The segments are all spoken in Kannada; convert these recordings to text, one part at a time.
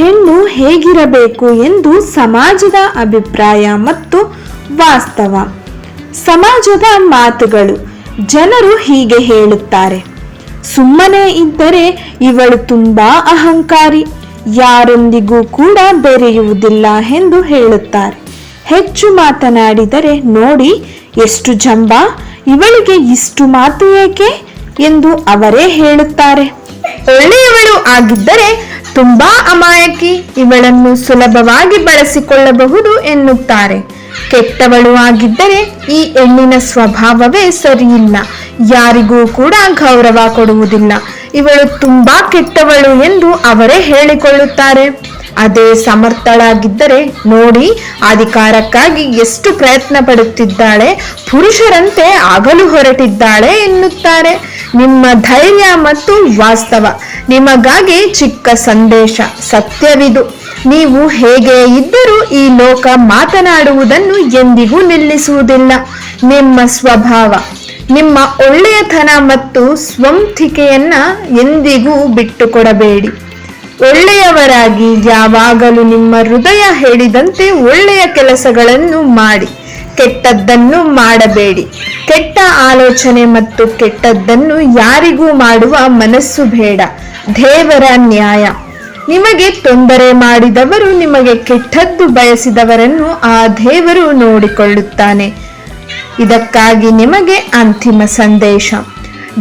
ಹೆಣ್ಣು ಹೇಗಿರಬೇಕು ಎಂದು ಸಮಾಜದ ಅಭಿಪ್ರಾಯ ಮತ್ತು ವಾಸ್ತವ. ಸಮಾಜದ ಮಾತುಗಳು. ಜನರು ಹೀಗೆ ಹೇಳುತ್ತಾರೆ: ಸುಮ್ಮನೆ ಇದ್ದರೆ ಇವಳು ತುಂಬಾ ಅಹಂಕಾರಿ, ಯಾರೊಂದಿಗೂ ಕೂಡ ಬೆರೆಯುವುದಿಲ್ಲ ಎಂದು ಹೇಳುತ್ತಾರೆ. ಹೆಚ್ಚು ಮಾತನಾಡಿದರೆ ನೋಡಿ ಎಷ್ಟು ಜಂಬ, ಇವಳಿಗೆ ಇಷ್ಟು ಮಾತು ಏಕೆ ಎಂದು ಅವರೇ ಹೇಳುತ್ತಾರೆ. ಒಳ್ಳೆಯವಳು ಆಗಿದ್ದರೆ ತುಂಬಾ ಅಮಾಯಕಿ, ಇವಳನ್ನು ಸುಲಭವಾಗಿ ಬಳಸಿಕೊಳ್ಳಬಹುದು ಎನ್ನುತ್ತಾರೆ. ಕೆಟ್ಟವಳು ಆಗಿದ್ದರೆ ಈ ಹೆಣ್ಣಿನ ಸ್ವಭಾವವೇ ಸರಿಯಿಲ್ಲ, ಯಾರಿಗೂ ಕೂಡ ಗೌರವ ಕೊಡುವುದಿಲ್ಲ, ಇವಳು ತುಂಬಾ ಕೆಟ್ಟವಳು ಎಂದು ಅವರೇ ಹೇಳಿಕೊಳ್ಳುತ್ತಾರೆ. ಅದೇ ಸಮರ್ಥಳಾಗಿದ್ದರೆ ನೋಡಿ ಅಧಿಕಾರಕ್ಕಾಗಿ ಎಷ್ಟು ಪ್ರಯತ್ನ ಪಡುತ್ತಿದ್ದಾಳೆ, ಪುರುಷರಂತೆ ಆಗಲು ಹೊರಟಿದ್ದಾಳೆ ಎನ್ನುತ್ತಾರೆ. ನಿಮ್ಮ ಧೈರ್ಯ ಮತ್ತು ವಾಸ್ತವ. ನಿಮಗಾಗಿ ಚಿಕ್ಕ ಸಂದೇಶ. ಸತ್ಯವಿದು, ನೀವು ಹೇಗೆ ಇದ್ದರೂ ಈ ಲೋಕ ಮಾತನಾಡುವುದನ್ನು ಎಂದಿಗೂ ನಿಲ್ಲಿಸುವುದಿಲ್ಲ. ನಿಮ್ಮ ಸ್ವಭಾವ, ನಿಮ್ಮ ಒಳ್ಳೆಯತನ ಮತ್ತು ಸ್ವಂತಿಕೆಯನ್ನ ಎಂದಿಗೂ ಬಿಟ್ಟುಕೊಡಬೇಡಿ. ಒಳ್ಳೆಯವರಾಗಿ ಯಾವಾಗಲೂ ನಿಮ್ಮ ಹೃದಯ ಹೇಳಿದಂತೆ ಒಳ್ಳೆಯ ಕೆಲಸಗಳನ್ನು ಮಾಡಿ, ಕೆಟ್ಟದ್ದನ್ನು ಮಾಡಬೇಡಿ. ಕೆಟ್ಟ ಆಲೋಚನೆ ಮತ್ತು ಕೆಟ್ಟದ್ದನ್ನು ಯಾರಿಗೂ ಮಾಡುವ ಮನಸ್ಸು ಬೇಡ. ದೇವರ ನ್ಯಾಯ. ನಿಮಗೆ ತೊಂದರೆ ಮಾಡಿದವರು, ನಿಮಗೆ ಕೆಟ್ಟದ್ದು ಬಯಸಿದವರನ್ನು ಆ ದೇವರು ನೋಡಿಕೊಳ್ಳುತ್ತಾನೆ. ಇದಕ್ಕಾಗಿ ನಿಮಗೆ ಅಂತಿಮ ಸಂದೇಶ: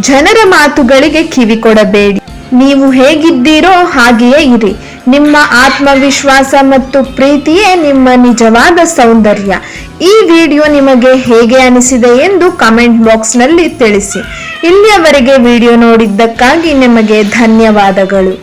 ಜನರ ಮಾತುಗಳಿಗೆ ಕಿವಿ ಕೊಡಬೇಡಿ. ನೀವು ಹೇಗಿದ್ದೀರೋ ಹಾಗೆಯೇ ಇರಿ. ನಿಮ್ಮ ಆತ್ಮವಿಶ್ವಾಸ ಮತ್ತು ಪ್ರೀತಿಯೇ ನಿಮ್ಮ ನಿಜವಾದ ಸೌಂದರ್ಯ. ಈ ವಿಡಿಯೋ ನಿಮಗೆ ಹೇಗೆ ಅನಿಸಿದೆ ಎಂದು ಕಮೆಂಟ್ ಬಾಕ್ಸ್ನಲ್ಲಿ ತಿಳಿಸಿ. ಇಲ್ಲಿಯವರೆಗೆ ವಿಡಿಯೋ ನೋಡಿದ್ದಕ್ಕಾಗಿ ನಿಮಗೆ ಧನ್ಯವಾದಗಳು.